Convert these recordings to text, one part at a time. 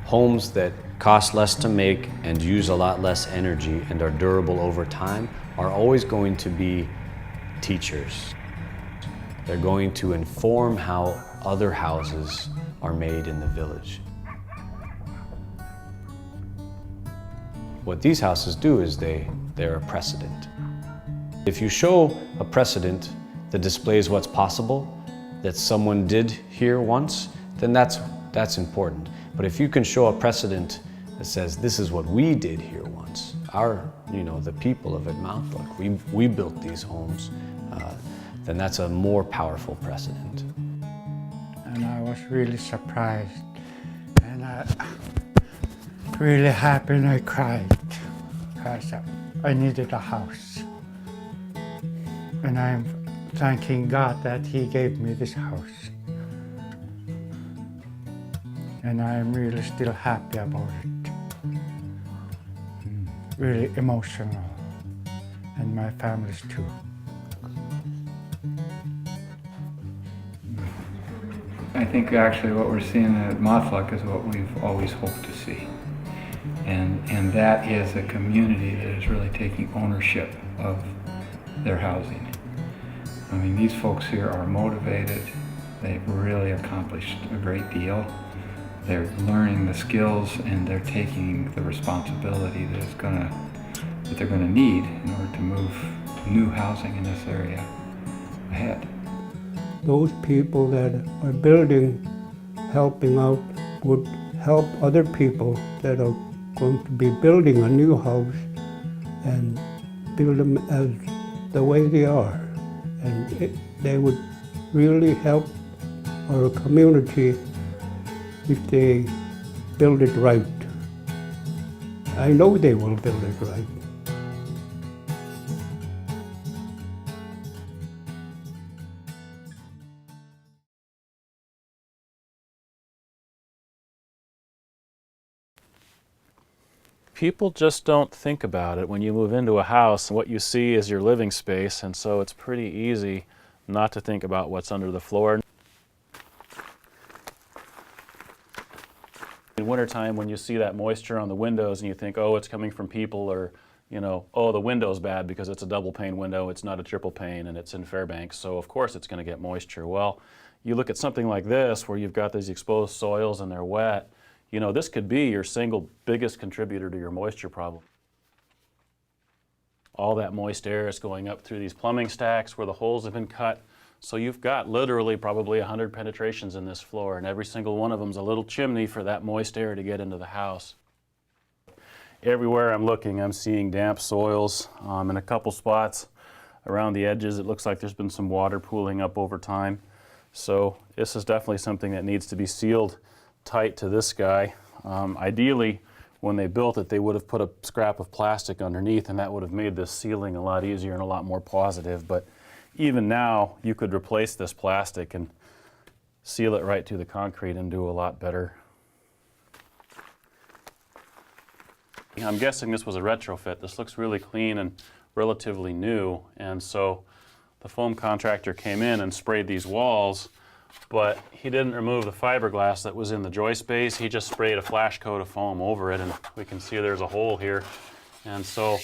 Homes that cost less to make and use a lot less energy and are durable over time are always going to be teachers. They're going to inform how other houses are made in the village. What these houses do is they're a precedent. If you show a precedent that displays what's possible, that someone did here once, then that's important. But if you can show a precedent that says this is what we did here once, the people of Mountlook, we built these homes, then that's a more powerful precedent. And I was really surprised, and really happy, and I cried because I needed a house. And I'm thanking God that He gave me this house. And I'm really still happy about it. Really emotional, and my family's too. I think actually what we're seeing at Mountlook is what we've always hoped to see. And that is a community that is really taking ownership of their housing. I mean, these folks here are motivated. They've really accomplished a great deal. They're learning the skills and they're taking the responsibility that they're gonna need in order to move new housing in this area ahead. Those people that are building, helping out, would help other people that are going to be building a new house and build them as the way they are. And they would really help our community if they build it right. I know they will build it right. People just don't think about it when you move into a house. What you see is your living space, and so it's pretty easy not to think about what's under the floor. In wintertime, when you see that moisture on the windows and you think, oh, it's coming from people, or, oh, the window's bad because it's a double pane window, it's not a triple pane, and it's in Fairbanks, so of course it's going to get moisture. Well, you look at something like this where you've got these exposed soils and they're wet. This could be your single biggest contributor to your moisture problem. All that moist air is going up through these plumbing stacks where the holes have been cut. So you've got literally probably 100 penetrations in this floor, and every single one of them is a little chimney for that moist air to get into the house. Everywhere I'm looking, I'm seeing damp soils. In a couple spots around the edges, it looks like there's been some water pooling up over time. So this is definitely something that needs to be sealed tight to this guy. Ideally, when they built it, they would have put a scrap of plastic underneath, and that would have made this sealing a lot easier and a lot more positive. But even now, you could replace this plastic and seal it right to the concrete and do a lot better. I'm guessing this was a retrofit. This looks really clean and relatively new, and so the foam contractor came in and sprayed these walls, but he didn't remove the fiberglass that was in the joist base. He just sprayed a flash coat of foam over it, and we can see there's a hole here. And so,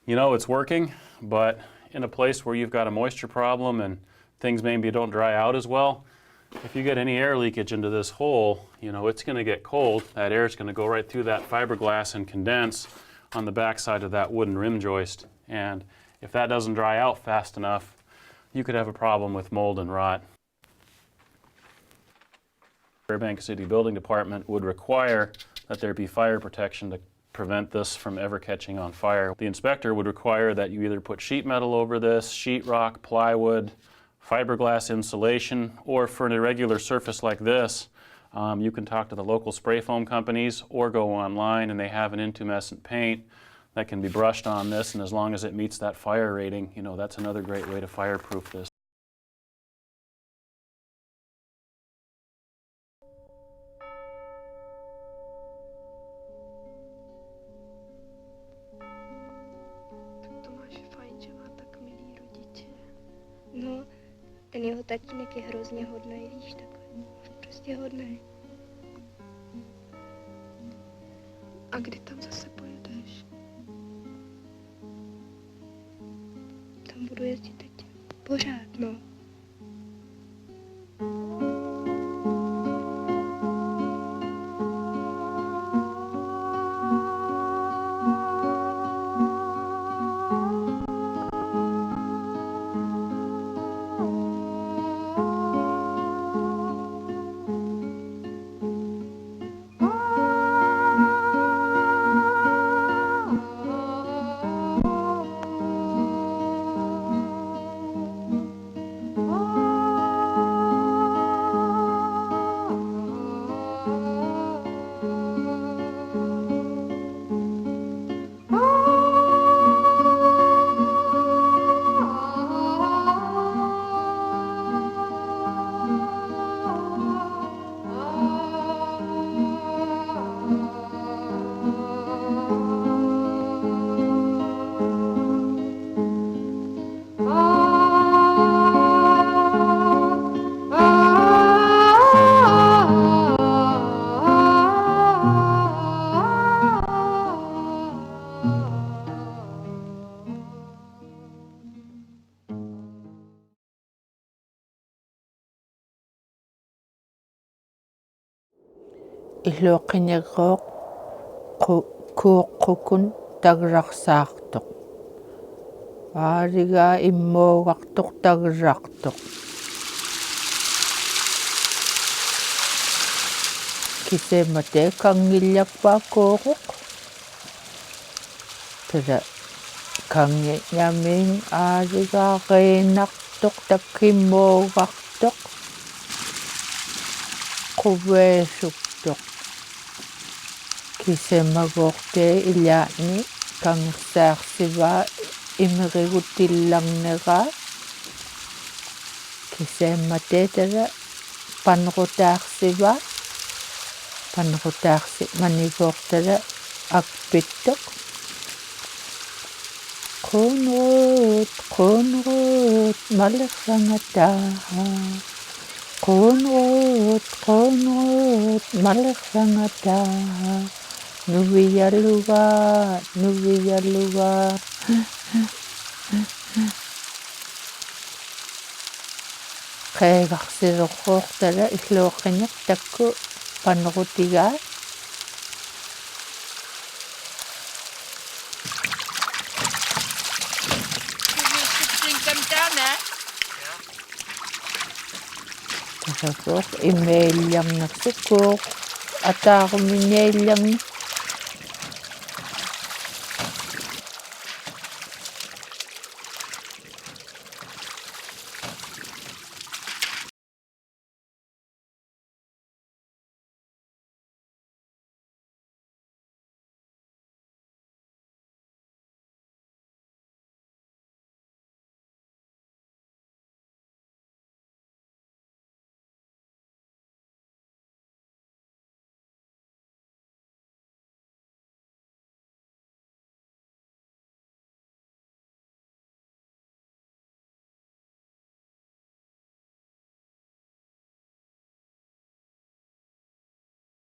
it's working, but in a place where you've got a moisture problem and things maybe don't dry out as well, if you get any air leakage into this hole, it's going to get cold. That air is going to go right through that fiberglass and condense on the backside of that wooden rim joist. And if that doesn't dry out fast enough, you could have a problem with mold and rot. Fairbanks City Building Department would require that there be fire protection to prevent this from ever catching on fire. The inspector would require that you either put sheet metal over this, sheetrock, plywood, fiberglass insulation, or for an irregular surface like this, you can talk to the local spray foam companies or go online, and they have an intumescent paint that can be brushed on this, and as long as it meets that fire rating, that's another great way to fireproof this. No, ten jeho tatínek je hrozně hodnej, víš, takhle. Prostě hodnej. A kdy tam zase pojedeš? Tam budu jezdit teď pořád, no. Illuqinigooq kuuqqukun tagrarsaartoq aaligaa immuugartoq tagrartoq kisemate kangillappaakkuuruq tala kangiñamiin aaligaa qeenartoq takkimmuugartoq quveesuktoq kisemagoortee ilaani kangersaarsiva imerigutillarneraa kiseemmatee tala panrutaarsiva panrutaarsi manigoortala akpittoq qunruut malerrangataa qunruut malerrangataa nuviyalugaa qeegarsilerruortala illuuqqiñaq takku panrutigaa tasaqoq imeillarnersukuuq ataarumiñaillarni